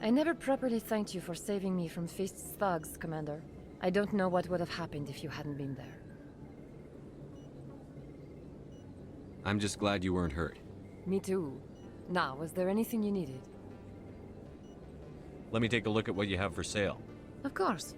I never properly thanked you for saving me from Feast's thugs, Commander. I don't know what would have happened if you hadn't been there. I'm just glad you weren't hurt. Me too. Now, was there anything you needed? Let me take a look at what you have for sale. Of course.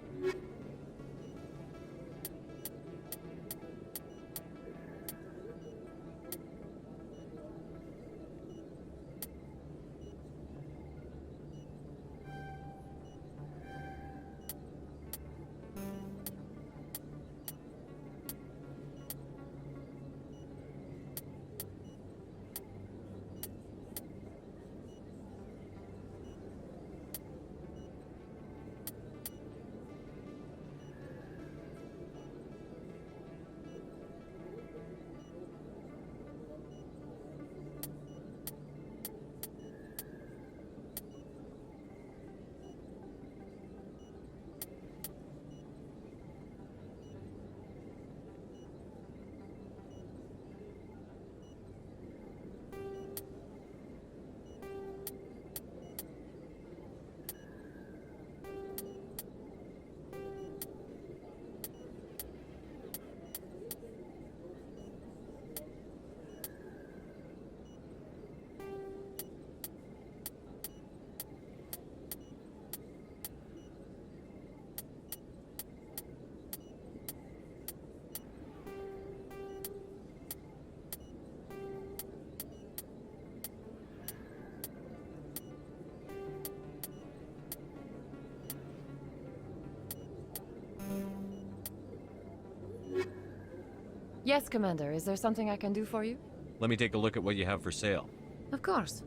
Yes, Commander. Is there something I can do for you? Let me take a look at what you have for sale. Of course.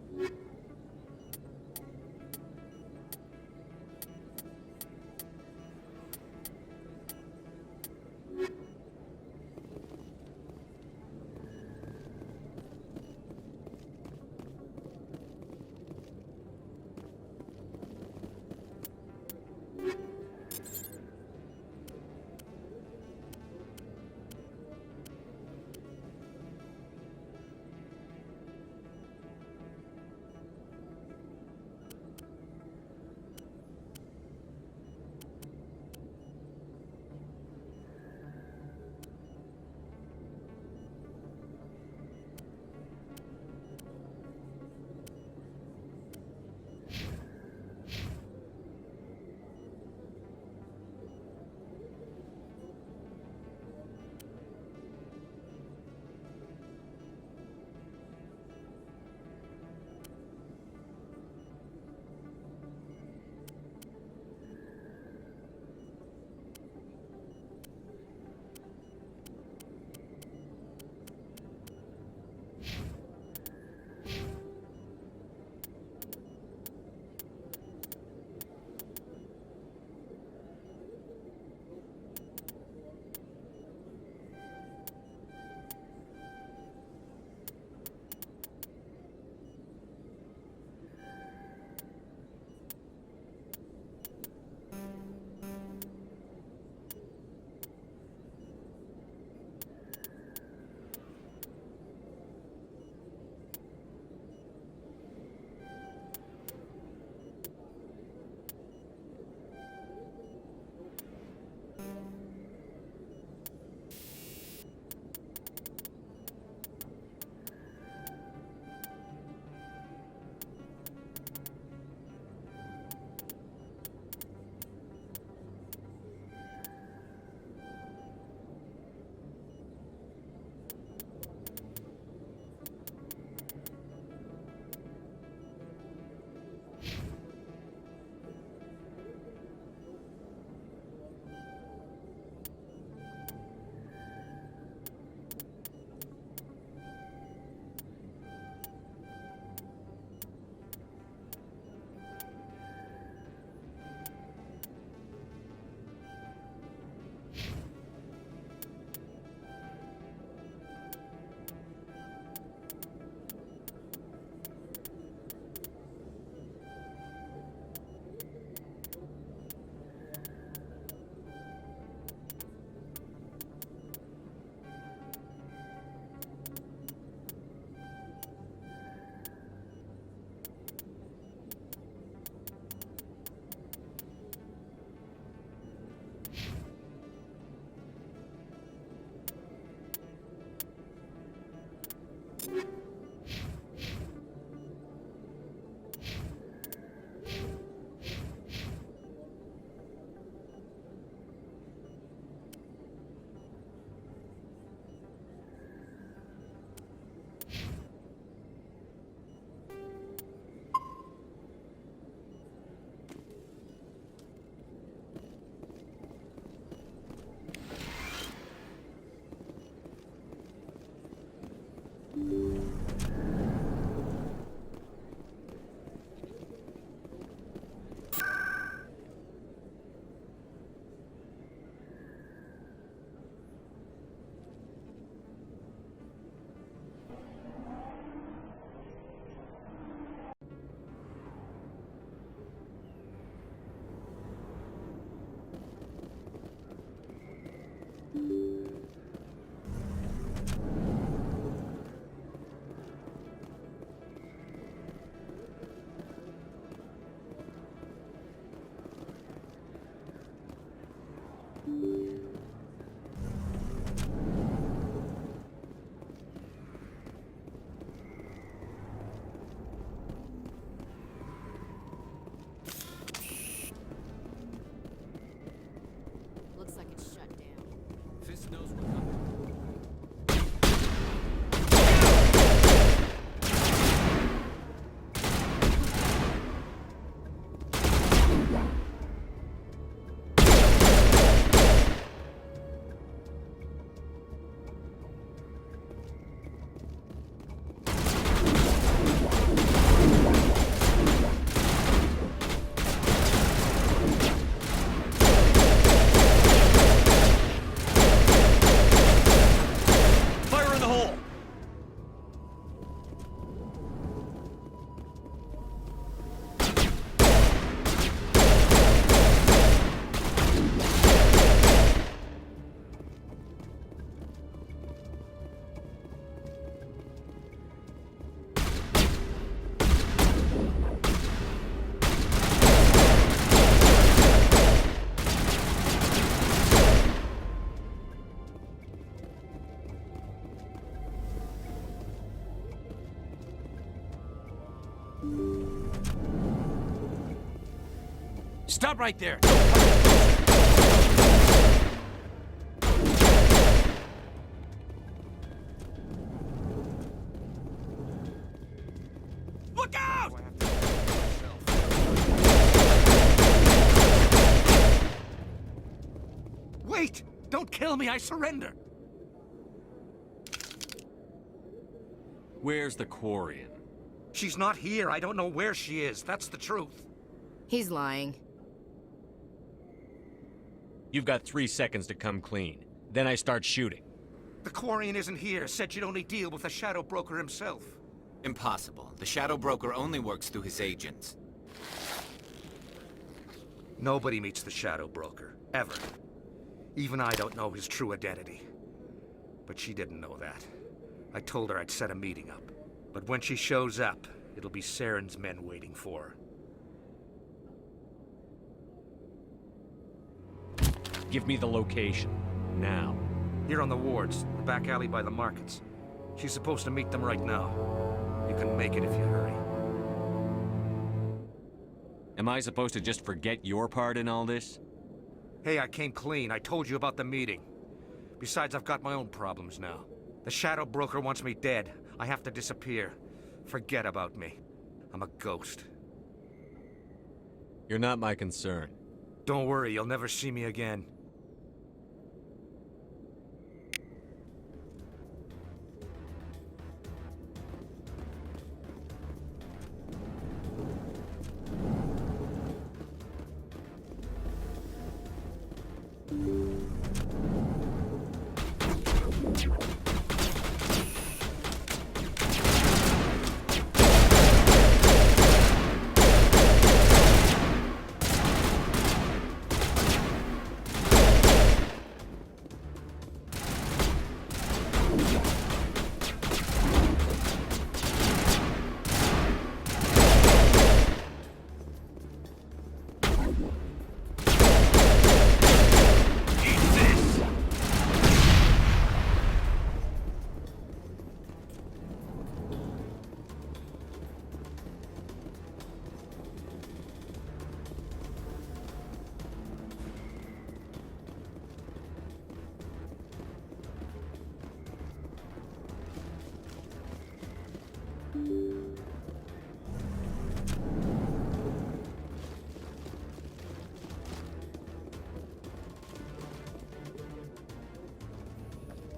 Looks like it's shut down. Fist knows we're coming. Fire in the hole! Stop right there! Look out! Wait! Don't kill me, I surrender! Where's the Quarian? She's not here, I don't know where she is, that's the truth. He's lying. You've got 3 seconds to come clean. Then I start shooting. The Quarian isn't here, said she'd only deal with the Shadow Broker himself. Impossible. The Shadow Broker only works through his agents. Nobody meets the Shadow Broker, ever. Even I don't know his true identity. But she didn't know that. I told her I'd set a meeting up. But when she shows up, it'll be Saren's men waiting for her. Give me the location. Now. Here on the wards, the back alley by the markets. She's supposed to meet them right now. You can make it if you hurry. Am I supposed to just forget your part in all this? Hey, I came clean. I told you about the meeting. Besides, I've got my own problems now. The Shadow Broker wants me dead. I have to disappear. Forget about me. I'm a ghost. You're not my concern. Don't worry, you'll never see me again.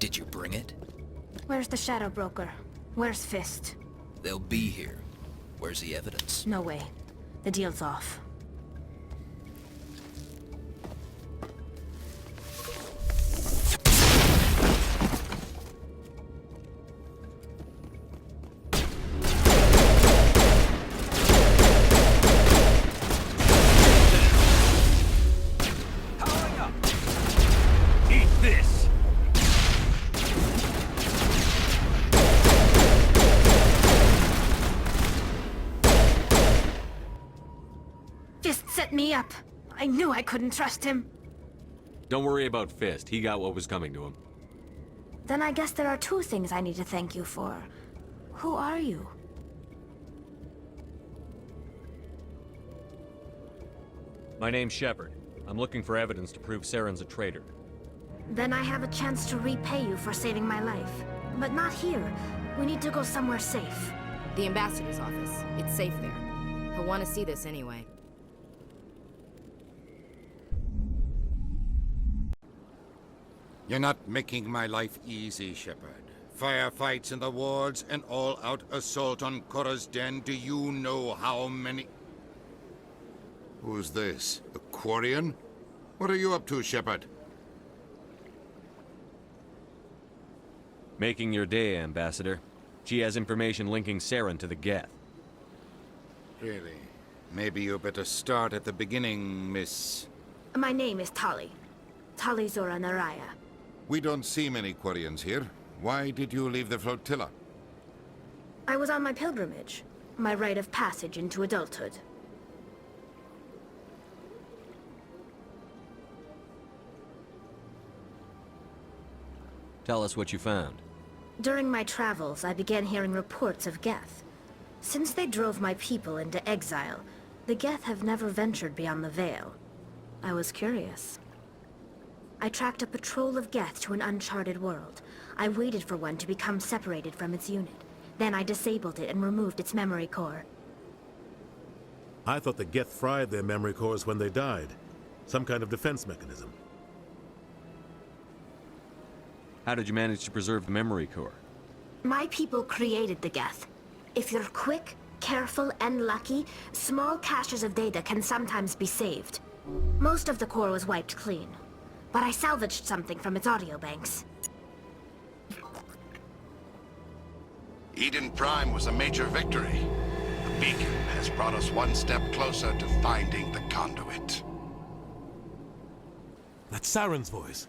Did you bring it? Where's the Shadow Broker? Where's Fist? They'll be here. Where's the evidence? No way. The deal's off. Eat this! Fist set me up. I knew I couldn't trust him. Don't worry about Fist. He got what was coming to him. Then I guess there are two things I need to thank you for. Who are you? My name's Shepard. I'm looking for evidence to prove Saren's a traitor. Then I have a chance to repay you for saving my life. But not here. We need to go somewhere safe. The ambassador's office. It's safe there. He'll want to see this anyway. You're not making my life easy, Shepard. Firefights in the wards, an all-out assault on Korra's den. Do you know how many... Who's this? The Quarian? What are you up to, Shepard? Making your day, Ambassador. She has information linking Saren to the Geth. Really? Maybe you better start at the beginning, Miss... My name is Tali. Tali Zora Naraya. We don't see many Quarians here. Why did you leave the flotilla? I was on my pilgrimage. My rite of passage into adulthood. Tell us what you found. During my travels, I began hearing reports of Geth. Since they drove my people into exile, the Geth have never ventured beyond the Veil. I was curious. I tracked a patrol of Geth to an uncharted world. I waited for one to become separated from its unit. Then I disabled it and removed its memory core. I thought the Geth fried their memory cores when they died. Some kind of defense mechanism. How did you manage to preserve the memory core? My people created the Geth. If you're quick, careful, and lucky, small caches of data can sometimes be saved. Most of the core was wiped clean, but I salvaged something from its audio banks. Eden Prime was a major victory. The beacon has brought us one step closer to finding the conduit. That's Saren's voice.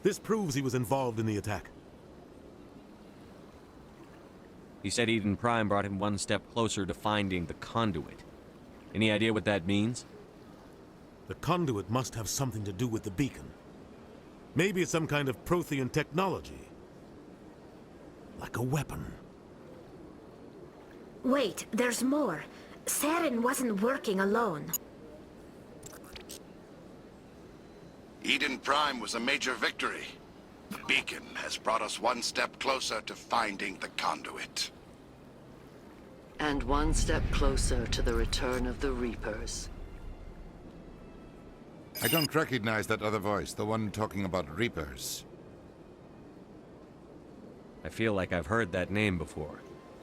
This proves he was involved in the attack. He said Eden Prime brought him one step closer to finding the conduit. Any idea what that means? The conduit must have something to do with the beacon. Maybe it's some kind of Prothean technology. Like a weapon. Wait, there's more. Saren wasn't working alone. Eden Prime was a major victory. The beacon has brought us one step closer to finding the conduit. And one step closer to the return of the Reapers. I don't recognize that other voice, the one talking about Reapers. I feel like I've heard that name before.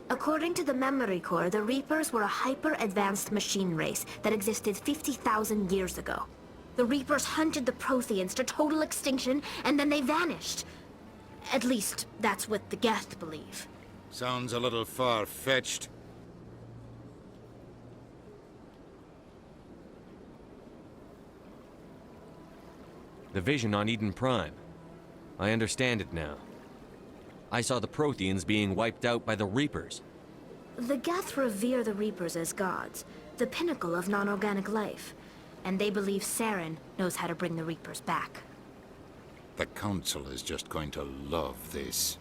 According to the memory core, the Reapers were a hyper-advanced machine race that existed 50,000 years ago. The Reapers hunted the Protheans to total extinction, and then they vanished. At least, that's what the Geth believe. Sounds a little far-fetched. The vision on Eden Prime. I understand it now. I saw the Protheans being wiped out by the Reapers. The Geth revere the Reapers as gods, the pinnacle of non-organic life. And they believe Saren knows how to bring the Reapers back. The Council is just going to love this.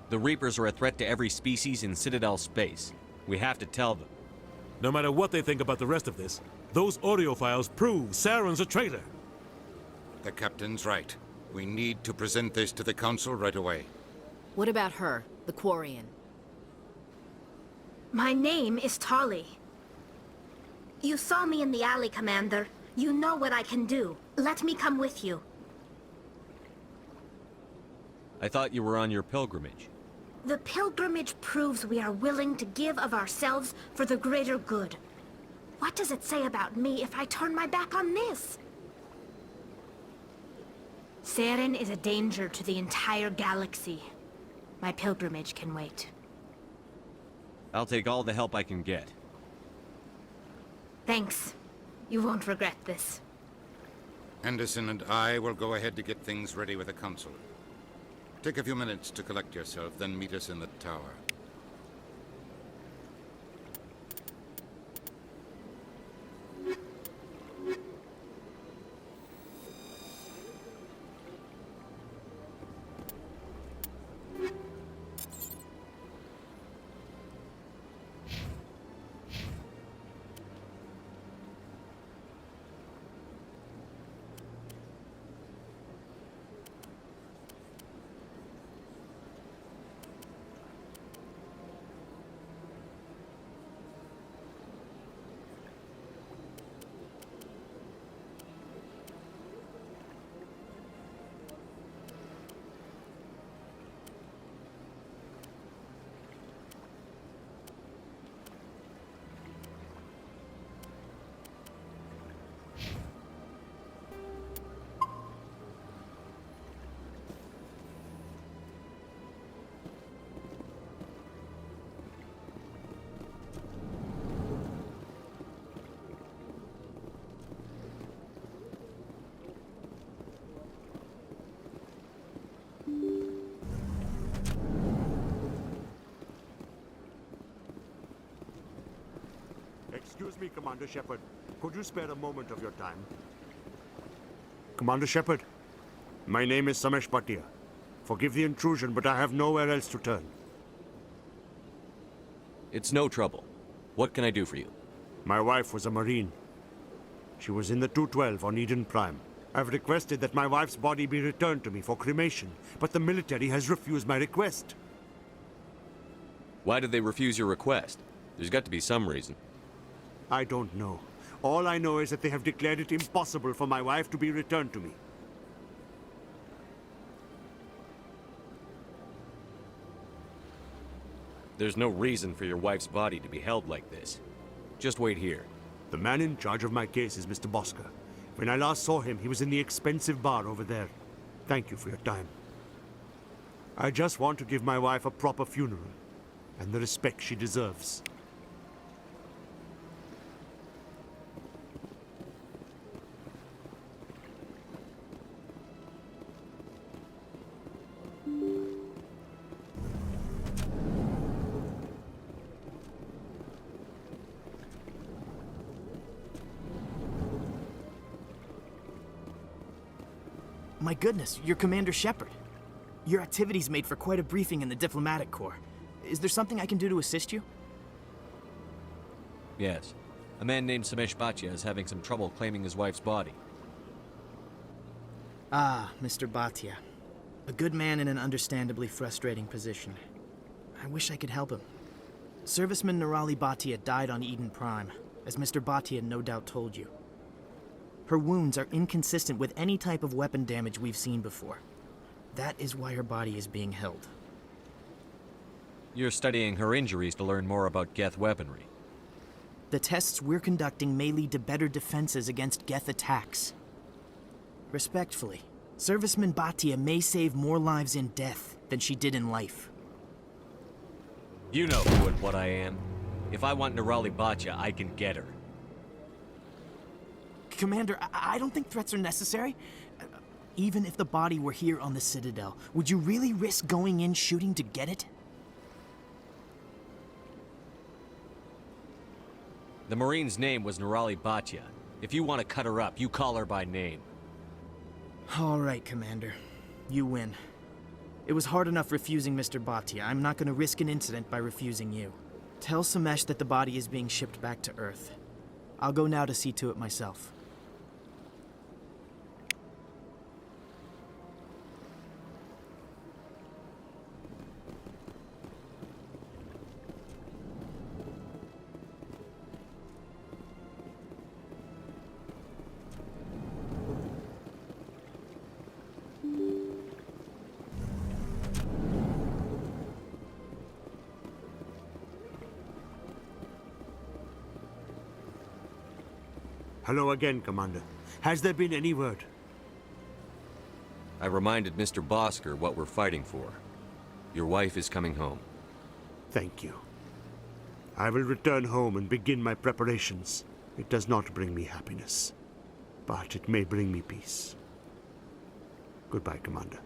The Reapers are a threat to every species in Citadel space. We have to tell them. No matter what they think about the rest of this, those audio files prove Saren's a traitor. The Captain's right. We need to present this to the Council right away. What about her, the Quarian? My name is Tali. You saw me in the alley, Commander. You know what I can do. Let me come with you. I thought you were on your pilgrimage. The pilgrimage proves we are willing to give of ourselves for the greater good. What does it say about me if I turn my back on this? Saren is a danger to the entire galaxy. My pilgrimage can wait. I'll take all the help I can get. Thanks. You won't regret this. Anderson and I will go ahead to get things ready with the Council. Take a few minutes to collect yourself, then meet us in the tower. Excuse me, Commander Shepard. Could you spare a moment of your time? Commander Shepard, my name is Samesh Bhatia. Forgive the intrusion, but I have nowhere else to turn. It's no trouble. What can I do for you? My wife was a Marine. She was in the 212 on Eden Prime. I've requested that my wife's body be returned to me for cremation, but the military has refused my request. Why did they refuse your request? There's got to be some reason. I don't know. All I know is that they have declared it impossible for my wife to be returned to me. There's no reason for your wife's body to be held like this. Just wait here. The man in charge of my case is Mr. Bosca. When I last saw him, he was in the expensive bar over there. Thank you for your time. I just want to give my wife a proper funeral, and the respect she deserves. My goodness, you're Commander Shepard. Your activities made for quite a briefing in the Diplomatic Corps. Is there something I can do to assist you? Yes. A man named Samesh Bhatia is having some trouble claiming his wife's body. Ah, Mr. Bhatia. A good man in an understandably frustrating position. I wish I could help him. Serviceman Nirali Bhatia died on Eden Prime, as Mr. Bhatia no doubt told you. Her wounds are inconsistent with any type of weapon damage we've seen before. That is why her body is being held. You're studying her injuries to learn more about Geth weaponry. The tests we're conducting may lead to better defenses against Geth attacks. Respectfully, Serviceman Bhatia may save more lives in death than she did in life. You know who and what I am. If I want Nirali Bhatia, I can get her. Commander, I don't think threats are necessary. Even if the body were here on the Citadel, would you really risk going in shooting to get it? The Marine's name was Nirali Bhatia. If you want to cut her up, you call her by name. All right, Commander. You win. It was hard enough refusing Mr. Bhatia. I'm not going to risk an incident by refusing you. Tell Samesh that the body is being shipped back to Earth. I'll go now to see to it myself. Hello again, Commander. Has there been any word? I reminded Mr. Bosker what we're fighting for. Your wife is coming home. Thank you. I will return home and begin my preparations. It does not bring me happiness, but it may bring me peace. Goodbye, Commander.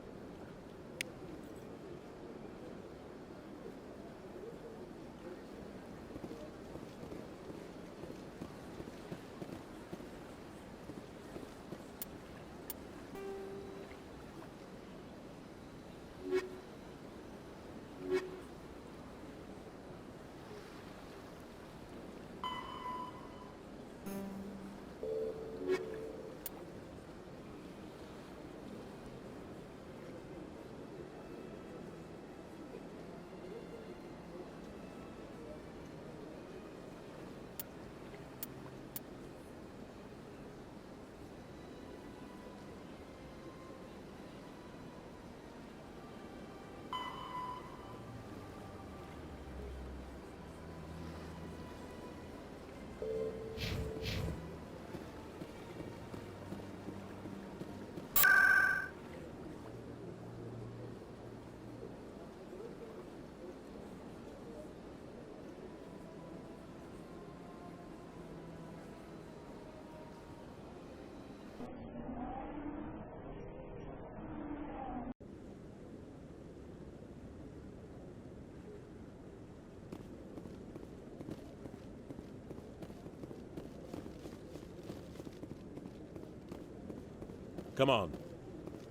Come on.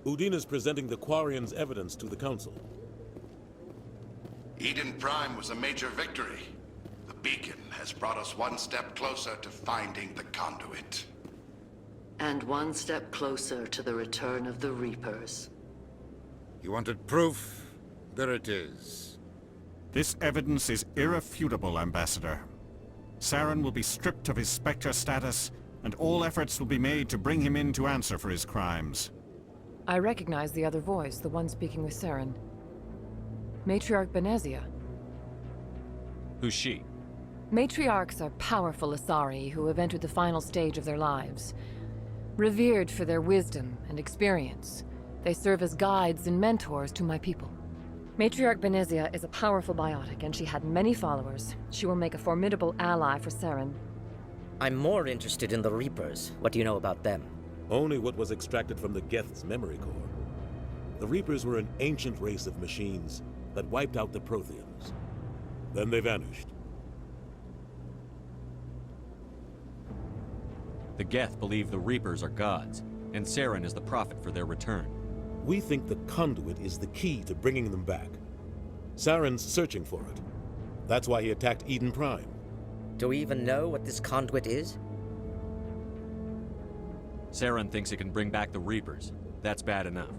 Udine is presenting the Quarians' evidence to the Council. Eden Prime was a major victory. The beacon has brought us one step closer to finding the conduit. And one step closer to the return of the Reapers. You wanted proof? There it is. This evidence is irrefutable, Ambassador. Saren will be stripped of his Spectre status, and all efforts will be made to bring him in to answer for his crimes. I recognize the other voice, the one speaking with Saren. Matriarch Benezia. Who's she? Matriarchs are powerful Asari who have entered the final stage of their lives. Revered for their wisdom and experience, they serve as guides and mentors to my people. Matriarch Benezia is a powerful biotic, and she had many followers. She will make a formidable ally for Saren. I'm more interested in the Reapers. What do you know about them? Only what was extracted from the Geth's memory core. The Reapers were an ancient race of machines that wiped out the Protheans. Then they vanished. The Geth believe the Reapers are gods, and Saren is the prophet for their return. We think the conduit is the key to bringing them back. Saren's searching for it. That's why he attacked Eden Prime. Do we even know what this conduit is? Saren thinks it can bring back the Reapers. That's bad enough.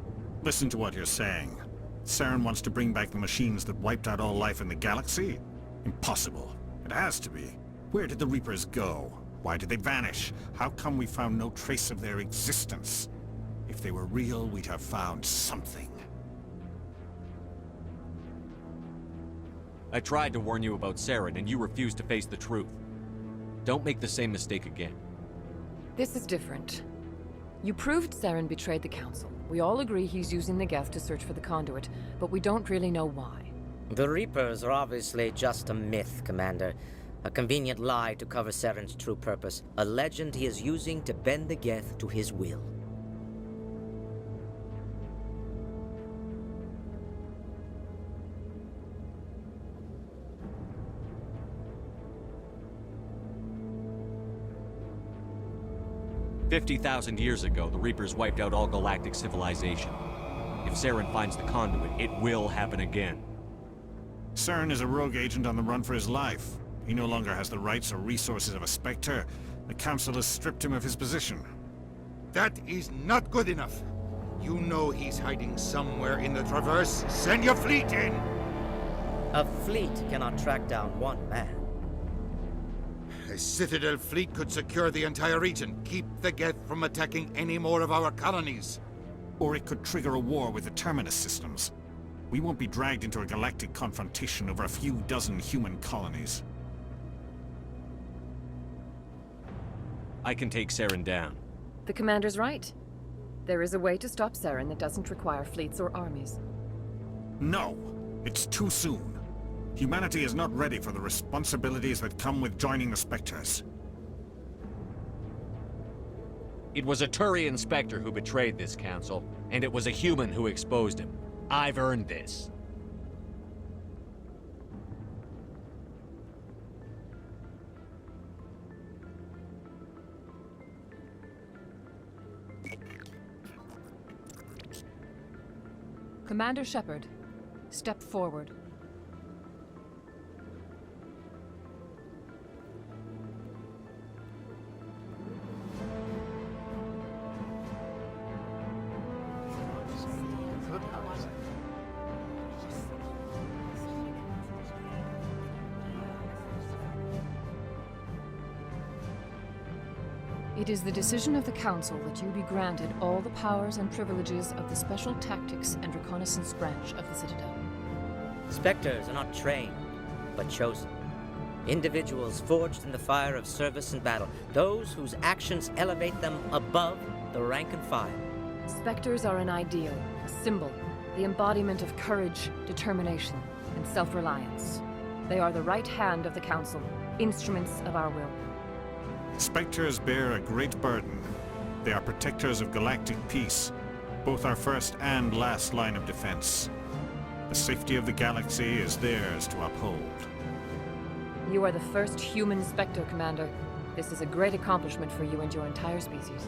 Listen to what you're saying. Saren wants to bring back the machines that wiped out all life in the galaxy? Impossible. It has to be. Where did the Reapers go? Why did they vanish? How come we found no trace of their existence? If they were real, we'd have found something. I tried to warn you about Saren, and you refused to face the truth. Don't make the same mistake again. This is different. You proved Saren betrayed the Council. We all agree he's using the Geth to search for the conduit, but we don't really know why. The Reapers are obviously just a myth, Commander. A convenient lie to cover Saren's true purpose. A legend he is using to bend the Geth to his will. "50,000 years ago, the Reapers wiped out all galactic civilization. If Saren finds the conduit, it will happen again." Saren is a rogue agent on the run for his life. He no longer has the rights or resources of a Spectre. The Council has stripped him of his position. That is not good enough. You know he's hiding somewhere in the Traverse. Send your fleet in! A fleet cannot track down one man. A Citadel fleet could secure the entire region, keep the Geth from attacking any more of our colonies. Or it could trigger a war with the Terminus systems. We won't be dragged into a galactic confrontation over a few dozen human colonies. I can take Saren down. The commander's right. There is a way to stop Saren that doesn't require fleets or armies. No! It's too soon. Humanity is not ready for the responsibilities that come with joining the Spectres. It was a Turian Spectre who betrayed this council, and it was a human who exposed him. I've earned this. Commander Shepard, step forward. It is the decision of the Council that you be granted all the powers and privileges of the Special Tactics and Reconnaissance Branch of the Citadel. Spectres are not trained, but chosen. Individuals forged in the fire of service and battle, those whose actions elevate them above the rank and file. Spectres are an ideal, a symbol, the embodiment of courage, determination, and self-reliance. They are the right hand of the Council, instruments of our will. Spectres bear a great burden. They are protectors of galactic peace, both our first and last line of defense. The safety of the galaxy is theirs to uphold. You are the first human Spectre, Commander. This is a great accomplishment for you and your entire species.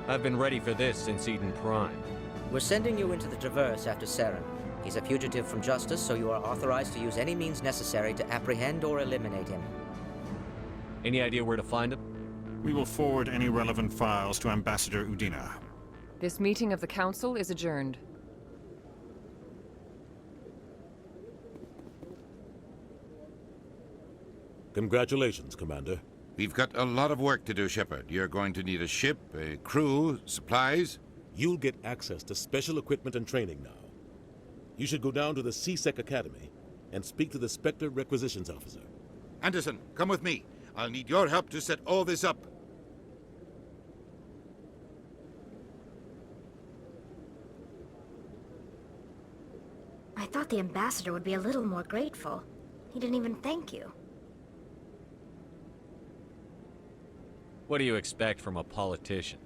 I've been ready for this since Eden Prime. We're sending you into the Traverse after Saren. He's a fugitive from justice, so you are authorized to use any means necessary to apprehend or eliminate him. Any idea where to find him? We will forward any relevant files to Ambassador Udina. This meeting of the Council is adjourned. Congratulations, Commander. We've got a lot of work to do, Shepard. You're going to need a ship, a crew, supplies. You'll get access to special equipment and training now. You should go down to the C-Sec Academy and speak to the Spectre Requisitions Officer. Anderson, come with me. I'll need your help to set all this up. I thought the ambassador would be a little more grateful. He didn't even thank you. What do you expect from a politician?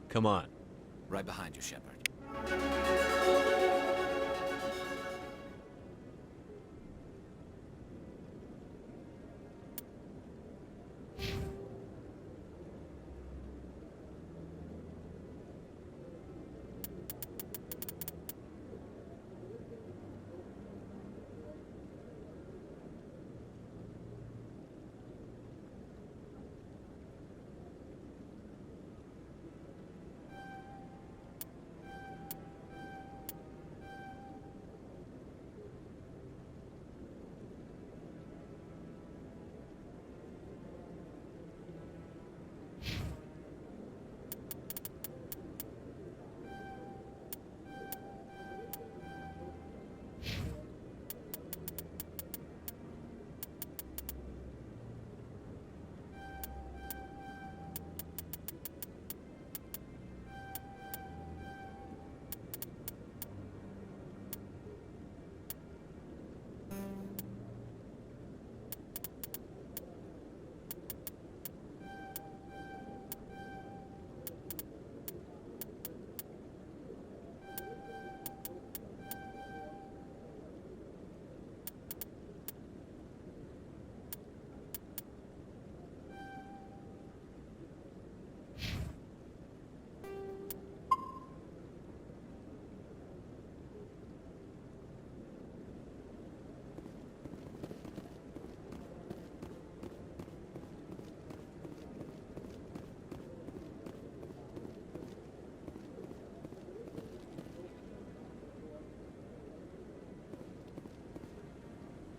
Come on. Right behind you, Shepard.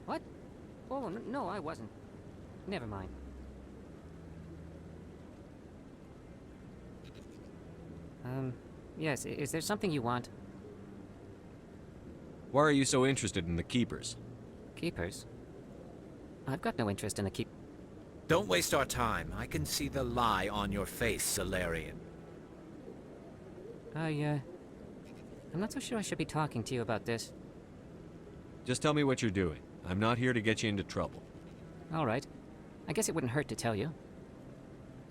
What? Oh, no, I wasn't. Never mind. Yes, is there something you want? Why are you so interested in the Keepers? Keepers? I've got no interest in the keep. Don't waste our time. I can see the lie on your face, Solarian. I'm not so sure I should be talking to you about this. Just tell me what you're doing. I'm not here to get you into trouble. All right. I guess it wouldn't hurt to tell you.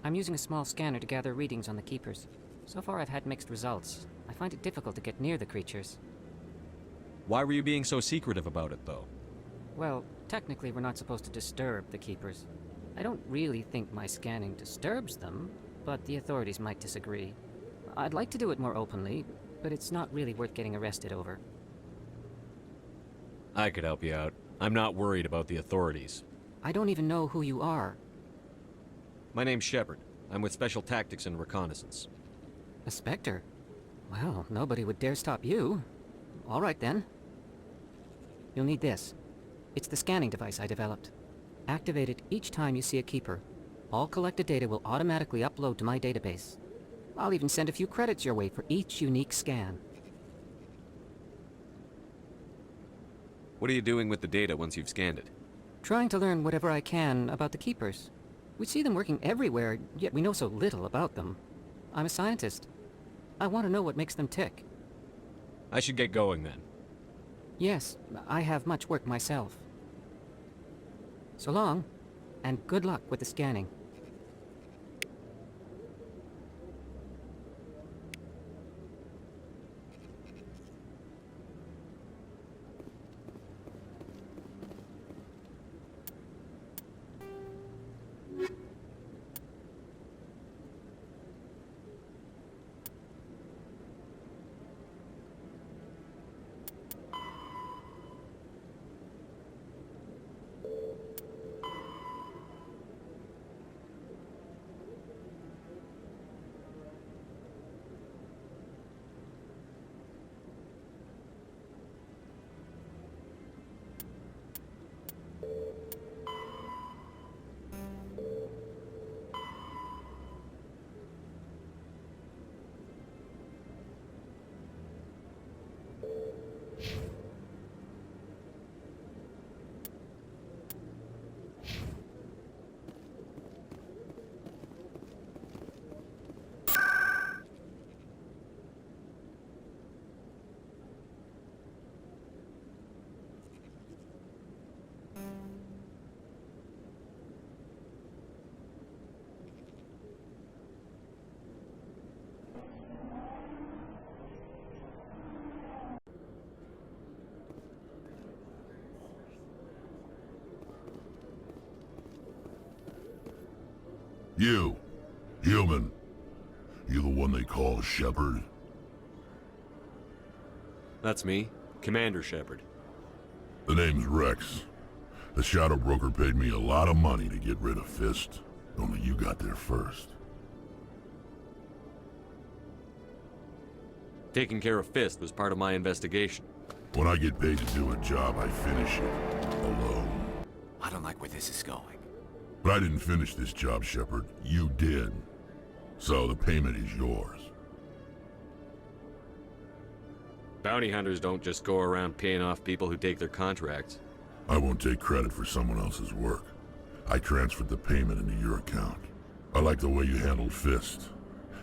I'm using a small scanner to gather readings on the Keepers. So far I've had mixed results. I find it difficult to get near the creatures. Why were you being so secretive about it, though? Well, technically we're not supposed to disturb the Keepers. I don't really think my scanning disturbs them, but the authorities might disagree. I'd like to do it more openly, but it's not really worth getting arrested over. I could help you out. I'm not worried about the authorities. I don't even know who you are. My name's Shepard. I'm with Special Tactics and Reconnaissance. A Spectre? Well, nobody would dare stop you. All right, then. You'll need this. It's the scanning device I developed. Activate it each time you see a Keeper. All collected data will automatically upload to my database. I'll even send a few credits your way for each unique scan. What are you doing with the data once you've scanned it? Trying to learn whatever I can about the Keepers. We see them working everywhere, yet we know so little about them. I'm a scientist. I want to know what makes them tick. I should get going then. Yes, I have much work myself. So long, and good luck with the scanning. You, human. You the one they call Shepard? That's me, Commander Shepard. The name's Rex. The Shadow Broker paid me a lot of money to get rid of Fist. Only you got there first. Taking care of Fist was part of my investigation. When I get paid to do a job, I finish it. Alone. I don't like where this is going. But I didn't finish this job, Shepard. You did. So the payment is yours. Bounty hunters don't just go around paying off people who take their contracts. I won't take credit for someone else's work. I transferred the payment into your account. I like the way you handled Fist.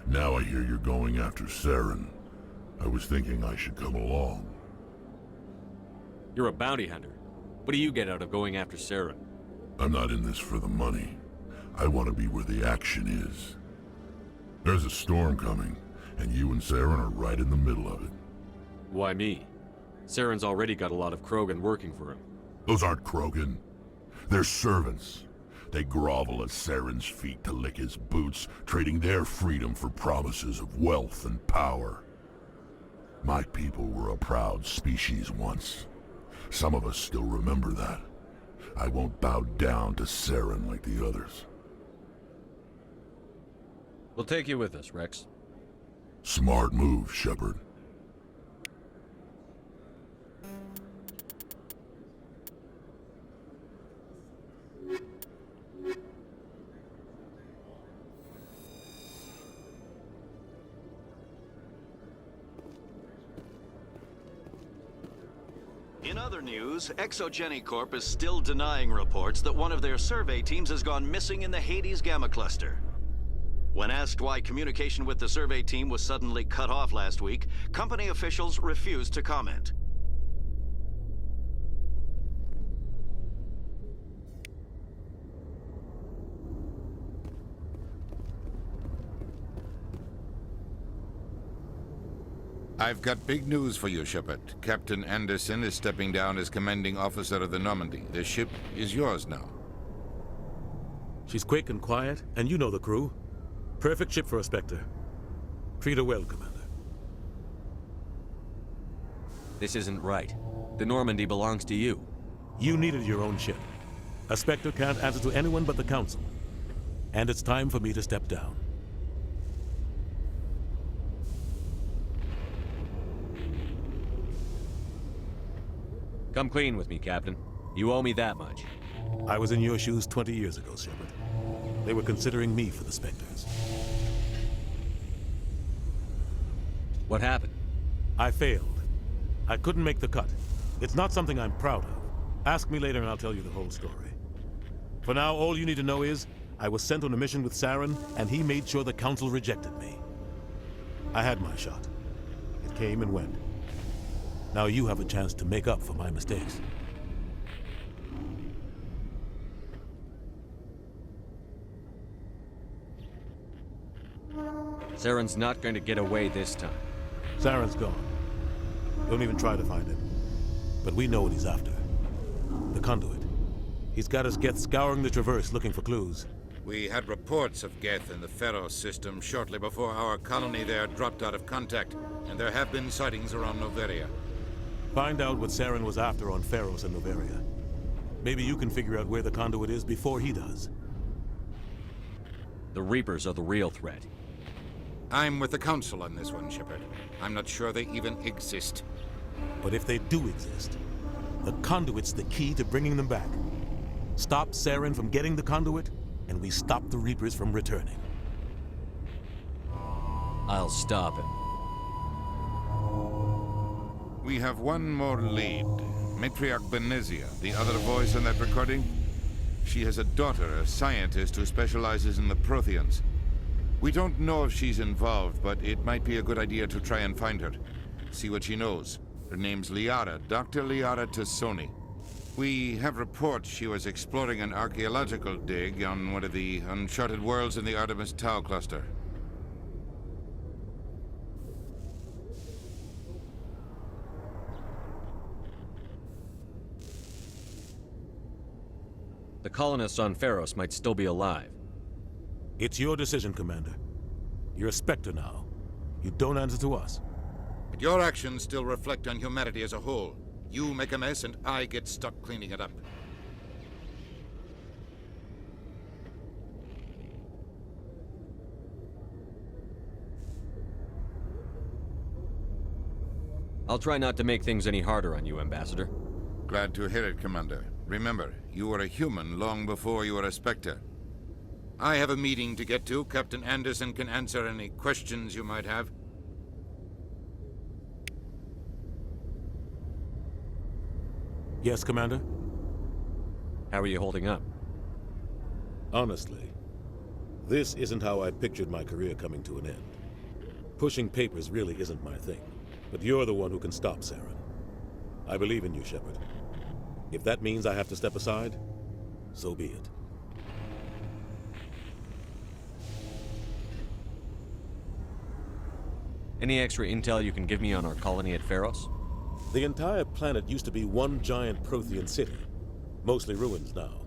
Now I hear you're going after Saren. I was thinking I should come along. You're a bounty hunter. What do you get out of going after Saren? I'm not in this for the money. I want to be where the action is. There's a storm coming, and you and Saren are right in the middle of it. Why me? Saren's already got a lot of Krogan working for him. Those aren't Krogan. They're servants. They grovel at Saren's feet to lick his boots, trading their freedom for promises of wealth and power. My people were a proud species once. Some of us still remember that. I won't bow down to Saren like the others. We'll take you with us, Rex. Smart move, Shepard. In other news, Exogeny Corp is still denying reports that one of their survey teams has gone missing in the Hades Gamma Cluster. When asked why communication with the survey team was suddenly cut off last week, company officials refused to comment. I've got big news for you, Shepard. Captain Anderson is stepping down as commanding officer of the Normandy. The ship is yours now. She's quick and quiet, and you know the crew. Perfect ship for a Spectre. Treat her well, Commander. This isn't right. The Normandy belongs to you. You needed your own ship. A Spectre can't answer to anyone but the Council. And it's time for me to step down. Come clean with me, Captain. You owe me that much. I was in your shoes 20 years ago, Shepard. They were considering me for the Spectres. What happened? I failed. I couldn't make the cut. It's not something I'm proud of. Ask me later and I'll tell you the whole story. For now, all you need to know is, I was sent on a mission with Saren, and he made sure the Council rejected me. I had my shot. It came and went. Now you have a chance to make up for my mistakes. Saren's not going to get away this time. Saren's gone. Don't even try to find him. But we know what he's after. The conduit. He's got us Geth scouring the Traverse looking for clues. We had reports of Geth in the Pharos system shortly before our colony there dropped out of contact, and there have been sightings around Noveria. Find out what Saren was after on Pharos and Noveria. Maybe you can figure out where the conduit is before he does. The Reapers are the real threat. I'm with the Council on this one, Shepard. I'm not sure they even exist. But if they do exist, the conduit's the key to bringing them back. Stop Saren from getting the conduit, and we stop the Reapers from returning. I'll stop him. We have one more lead. Matriarch Benezia, the other voice in that recording. She has a daughter, a scientist who specializes in the Protheans. We don't know if she's involved, but it might be a good idea to try and find her. See what she knows. Her name's Liara, Dr. Liara Tassoni. We have reports she was exploring an archaeological dig on one of the uncharted worlds in the Artemis Tau cluster. The colonists on Pharos might still be alive. It's your decision, Commander. You're a Spectre now. You don't answer to us. But your actions still reflect on humanity as a whole. You make a mess and I get stuck cleaning it up. I'll try not to make things any harder on you, Ambassador. Glad to hear it, Commander. Remember, you were a human long before you were a Spectre. I have a meeting to get to. Captain Anderson can answer any questions you might have. Yes, Commander? How are you holding up? Honestly, this isn't how I pictured my career coming to an end. Pushing papers really isn't my thing, but you're the one who can stop Saren. I believe in you, Shepard. If that means I have to step aside, so be it. Any extra intel you can give me on our colony at Pharos? The entire planet used to be one giant Prothean city, mostly ruins now.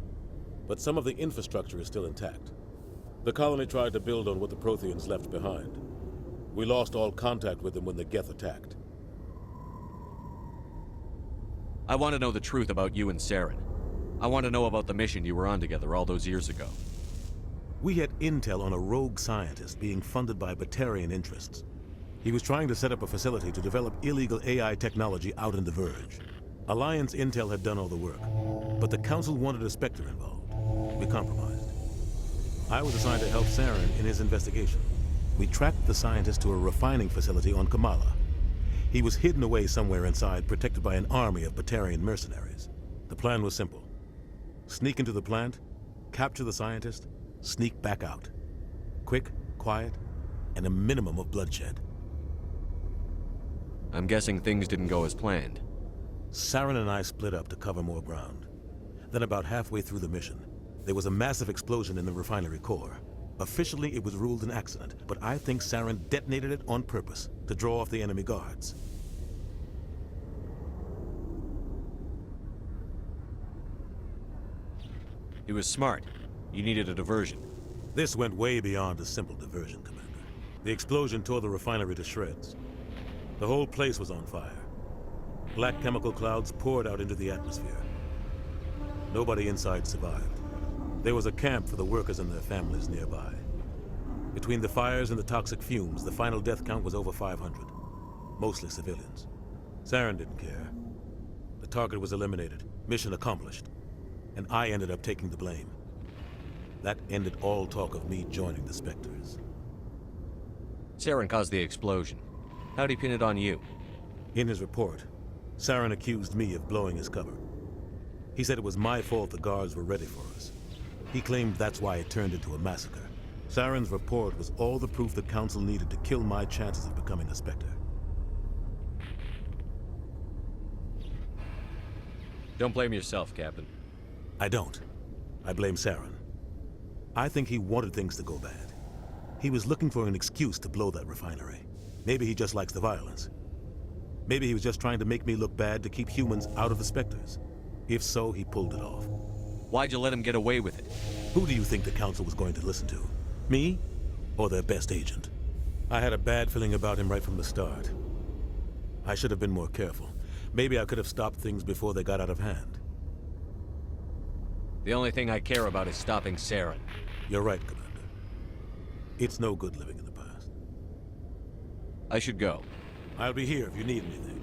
But some of the infrastructure is still intact. The colony tried to build on what the Protheans left behind. We lost all contact with them when the Geth attacked. I want to know the truth about you and Saren. I want to know about the mission you were on together all those years ago. We had intel on a rogue scientist being funded by Batarian interests. He was trying to set up a facility to develop illegal AI technology out in the Verge. Alliance intel had done all the work, but the Council wanted a Spectre involved. We compromised. I was assigned to help Saren in his investigation. We tracked the scientist to a refining facility on Kamala. He was hidden away somewhere inside, protected by an army of Batarian mercenaries. The plan was simple. Sneak into the plant, capture the scientist, sneak back out. Quick, quiet, and a minimum of bloodshed. I'm guessing things didn't go as planned. Saren and I split up to cover more ground. Then about halfway through the mission, there was a massive explosion in the refinery core. Officially, it was ruled an accident, but I think Saren detonated it on purpose to draw off the enemy guards. He was smart. You needed a diversion. This went way beyond a simple diversion, Commander. The explosion tore the refinery to shreds. The whole place was on fire. Black chemical clouds poured out into the atmosphere. Nobody inside survived. There was a camp for the workers and their families nearby. Between the fires and the toxic fumes, the final death count was over 500. Mostly civilians. Saren didn't care. The target was eliminated. Mission accomplished. And I ended up taking the blame. That ended all talk of me joining the Spectres. Saren caused the explosion. How'd he pin it on you? In his report, Saren accused me of blowing his cover. He said it was my fault the guards were ready for us. He claimed that's why it turned into a massacre. Saren's report was all the proof the Council needed to kill my chances of becoming a Spectre. Don't blame yourself, Captain. I don't. I blame Saren. I think he wanted things to go bad. He was looking for an excuse to blow that refinery. Maybe he just likes the violence. Maybe he was just trying to make me look bad to keep humans out of the Spectres. If so, he pulled it off. Why'd you let him get away with it? Who do you think the Council was going to listen to? Me? Or their best agent? I had a bad feeling about him right from the start. I should have been more careful. Maybe I could have stopped things before they got out of hand. The only thing I care about is stopping Saren. You're right, Commander. It's no good living in the past. I should go. I'll be here if you need anything.